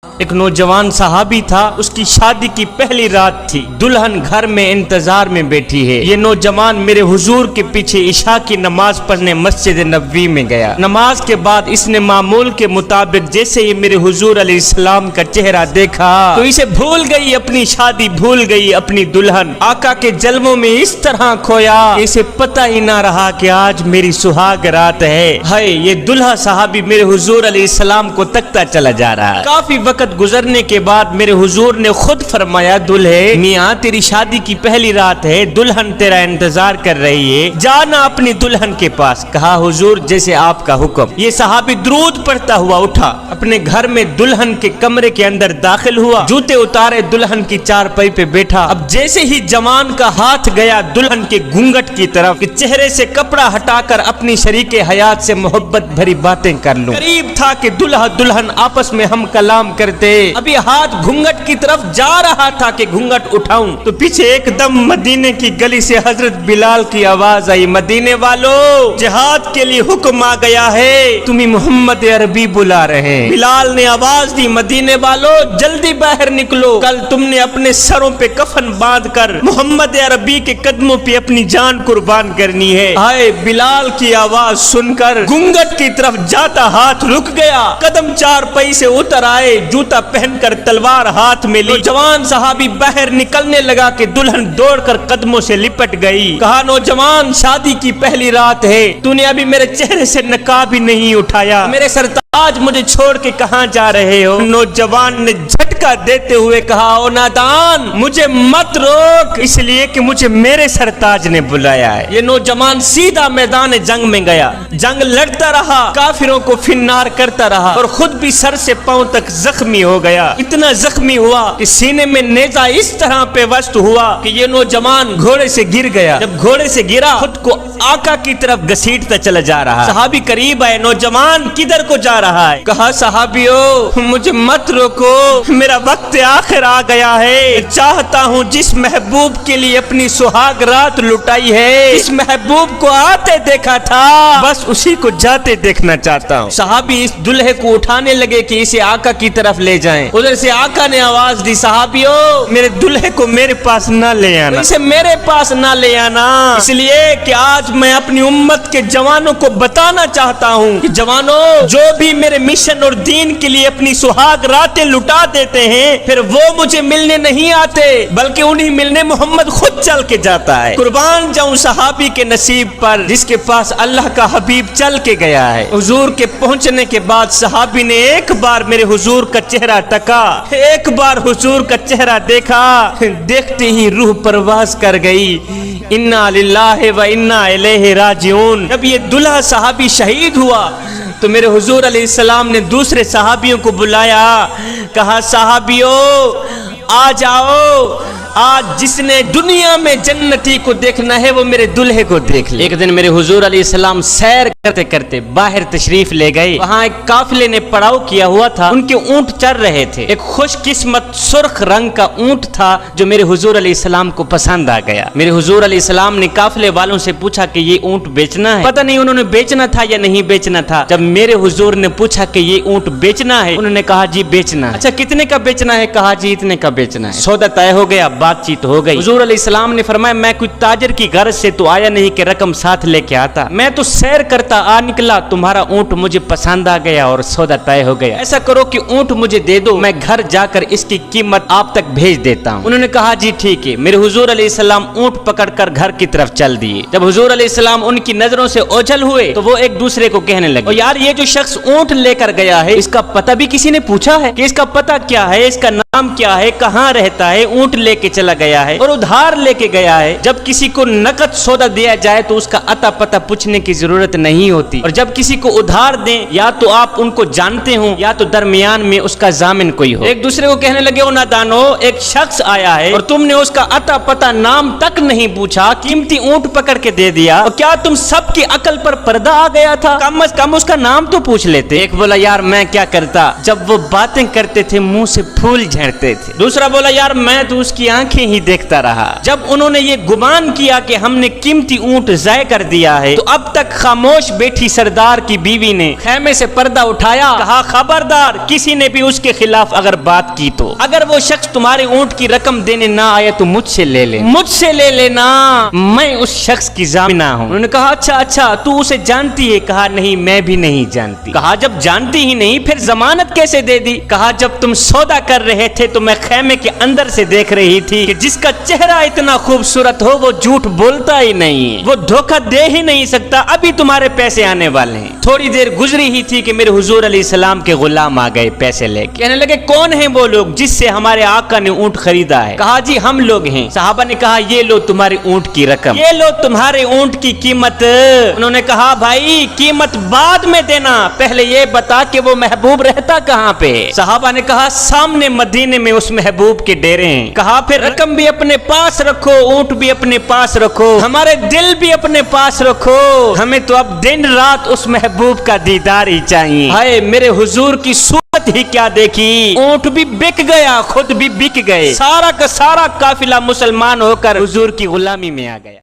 एक नौजवान सहाबी था, उसकी शादी की पहली रात थी। दुल्हन घर में इंतजार में बैठी है। ये नौजवान मेरे हुजूर के पीछे इशा की नमाज पढ़ने मस्जिद नबवी में गया। नमाज के बाद इसने मामूल के मुताबिक जैसे ये मेरे हुजूर अलैहिस्सलाम का चेहरा देखा तो इसे भूल गई अपनी शादी, भूल गई अपनी दुल्हन। आका के जल्वों में इस तरह खोया, इसे पता ही ना रहा कि आज मेरी सुहाग रात है। हाय, ये दुल्हा सहाबी मेरे हुजूर अलैहिस्सलाम को तकता चला जा रहा है। काफी वक्त गुजरने के बाद मेरे हुजूर ने खुद फरमाया, दुल्हे मियाँ तेरी शादी की पहली रात है, दुल्हन तेरा इंतजार कर रही है, जाना अपनी दुल्हन के पास। कहा हुजूर जैसे आपका हुक्म। ये सहाबी द्रूद पढ़ता हुआ उठा, अपने घर में दुल्हन के कमरे के अंदर दाखिल हुआ, जूते उतारे, दुल्हन की चारपाई पे बैठा। अब जैसे ही जवान का हाथ गया दुल्हन के घूंघट की तरफ कि चेहरे से कपड़ा हटाकर अपनी शरीके हयात से मोहब्बत भरी बातें कर लूं, करीब था कि दुल्हा दुल्हन आपस में हम कलाम करते। अभी हाथ घूंघट की तरफ जा रहा था कि घूंघट उठाऊं तो पीछे एकदम मदीने की गली से हजरत बिलाल की आवाज आई, मदीने वालों जिहाद के लिए हुक्म आ गया है, तुम्हें मोहम्मद अरबी बुला रहे हैं। बिलाल ने आवाज दी, मदीने वालों जल्दी बाहर निकलो, कल तुमने अपने सरों पे कफन बांध कर मोहम्मद अरबी के कदमों पे अपनी जान कुर्बान करनी है। हाय, बिलाल की आवाज सुनकर घूंघट की तरफ जाता हाथ रुक गया, कदम चारपाई से उतर आए, जूता पहनकर तलवार हाथ में ली। नौजवान सहाबी बाहर निकलने लगा कि दुल्हन दौड़कर कदमों से लिपट गई। कहा, नौजवान शादी की पहली रात है, तूने अभी मेरे चेहरे से नकाब ही नहीं उठाया, मेरे सरताज मुझे छोड़ के कहां जा रहे हो? नौजवान ने झटका देते हुए कहा, ओ नादान मुझे मत रोक, इसलिए कि मुझे मेरे सरताज ने बुलाया है। ये नौजवान सीधा मैदान जंग में गया, जंग लड़ता रहा, काफिरों को फिन्नार करता रहा और खुद भी सर से पांव तक जख्मी हो गया। इतना जख्मी हुआ कि सीने में नेजा इस तरह पे वस्त हुआ कि ये नौजवान घोड़े से गिर गया। जब घोड़े से गिरा खुद को आका की तरफ घसीटता चला जा रहा। सहाबी करीब आए, नौजवान किधर को जा रहा है? कहा, सहाबियों मुझे मत रोको, मेरा वक्त आखिर आ गया है, चाहता हूँ जिस महबूब के लिए अपनी सुहाग रात लुटाई है, इस महबूब को आते देखा था, बस उसी को जाते देखना चाहता हूँ। सहाबी इस दुल्हे को उठाने लगे कि इसे आका की तरफ ले जाएं। उधर से आका ने आवाज दी, सहाबियों मेरे दुल्हे को मेरे पास न ले आना, इसे मेरे पास न ले आना, इसलिए कि आज मैं अपनी उम्मत के जवानों को बताना चाहता हूँ कि जवानों जो भी मेरे मिशन और दीन के लिए अपनी सुहाग रातें लुटा देते हैं, फिर वो मुझे मिलने नहीं आते, बल्कि उन्हीं मिलने मोहम्मद खुद चल के जाता है। कुर्बान जाऊं सहाबी के नसीब पर जिसके पास अल्लाह का हबीब चल के गया है। हुजूर के पहुंचने के बाद सहाबी ने एक बार मेरे हुजूर का चेहरा तका, एक बार हुजूर का चेहरा देखा, देखते ही रूह परवास कर गई। इन्ना लिल्लाहि व इन्ना इलैहि राजिऊन। जब ये दुल्हा सहाबी शहीद हुआ तो मेरे हुजूर अलैहिस्सलाम ने दूसरे सहाबियों को बुलाया, कहा, सहाबियों आ जाओ, आज जिसने दुनिया में जन्नती को देखना है वो मेरे दुल्हे को देख ले। एक दिन मेरे हुजूर अलैहिस्सलाम सैर करते करते बाहर तशरीफ ले गए। वहाँ एक काफिले ने पड़ाव किया हुआ था, उनके ऊंट चर रहे थे। एक खुशकिस्मत सुर्ख रंग का ऊंट था जो मेरे हुजूर अलैहिस्सलाम को पसंद आ गया। मेरे हुजूर अलैहिस्सलाम ने काफिले वालों से पूछा कि ये ऊंट बेचना है। पता नहीं उन्होंने बेचना था या नहीं बेचना था। जब मेरे हुजूर ने पूछा कि ये ऊंट बेचना है, उन्होंने कहा जी बेचना है। अच्छा कितने का बेचना है? कहा जी इतने का बेचना है। सौदा तय हो गया, बातचीत हो गई। हुजूर अलैहिस्सलाम ने फरमाया, मैं कोई ताजर की गर्ज से तो आया नहीं कि रकम साथ लेके आता, मैं तो सैर करता आ निकला, तुम्हारा ऊंट मुझे पसंद आ गया और सौदा तय हो गया। ऐसा करो कि ऊंट मुझे दे दो, मैं घर जाकर इसकी कीमत आप तक भेज देता हूँ। उन्होंने कहा जी ठीक है। मेरे हुजूर अलैहिस्सलाम ऊंट पकड़कर घर की तरफ चल दिए। जब हुजूर अलैहिस्सलाम उनकी नजरों से ओझल हुए तो वो एक दूसरे को कहने लगे, यार ये जो शख्स ऊंट लेकर गया है इसका पता भी किसी ने पूछा है कि इसका पता क्या है, इसका नाम क्या है, कहाँ रहता है? ऊंट लेके चला गया है और उधार लेके गया है। जब किसी को नकद सौदा दिया जाए तो उसका अता पता पूछने की जरूरत नहीं होती, और जब किसी को उधार दें या तो आप उनको जानते हो या तो दरमियान में उसका जामिन कोई हो। एक दूसरे को कहने लगे, ओ नादानो, एक शख्स आया है और तुमने उसका अता पता नाम तक नहीं पूछा, कीमती ऊंट पकड़ के दे दिया, और क्या तुम सबकी अकल पर पर्दा आ गया था? कम अज कम उसका नाम तो पूछ लेते। एक बोला, यार मैं क्या करता, जब वो बातें करते थे मुंह से फूल झड़ते थे। दूसरा बोला, यार मैं तो उसकी आंखें ही देखता रहा। जब उन्होंने ये गुमान किया कि हमने कीमती ऊंट ज़ाय कर दिया है, तो अब तक खामोश बैठी सरदार की बीवी ने खेमे से पर्दा उठाया, कहा खबरदार किसी ने भी उसके खिलाफ अगर बात की तो अगर वो शख्स तुम्हारे ऊंट की रकम देने ना आए तो मुझसे ले ले, मुझसे ले लेना, मैं उस शख्स की जामिना हूँ। उन्होंने कहा अच्छा अच्छा तू उसे जानती है? कहा नहीं मैं भी नहीं जानती। कहा जब जानती ही नहीं फिर जमानत कैसे दे दी? कहा जब तुम सौदा कर रहे थे तो मैं खेमे के अंदर से देख रही थी कि जिसका चेहरा इतना खूबसूरत हो वो झूठ बोलता ही नहीं, वो धोखा दे ही नहीं सकता। अभी तुम्हारे पैसे आने वाले हैं। थोड़ी देर गुजरी ही थी कि मेरे हुजूर अलैहिस्सलाम के गुलाम आ गए पैसे लेके। कहने लगे कौन है वो लोग जिससे हमारे आका ने ऊंट खरीदा है? कहा जी हम लोग हैं। साहबा ने कहा ये लो तुम्हारे ऊंट की रकम, ये लो तुम्हारे ऊंट की कीमत। उन्होंने कहा भाई कीमत बाद में देना, पहले ये बता कि वो महबूब रहता कहाँ पे? साहबा ने कहा सामने मदीने में उस महबूब के डेरे हैं। कहा फिर रकम भी अपने पास रखो, ऊंट भी अपने पास रखो, हमारे दिल भी अपने पास रखो, हमें तो अब दिन रात उस महबूब का दीदार ही चाहिए। हाय मेरे हुजूर की सूरत ही क्या देखी, ऊंट भी बिक गया, खुद भी बिक गए, सारा का सारा काफिला मुसलमान होकर हुजूर की गुलामी में आ गया।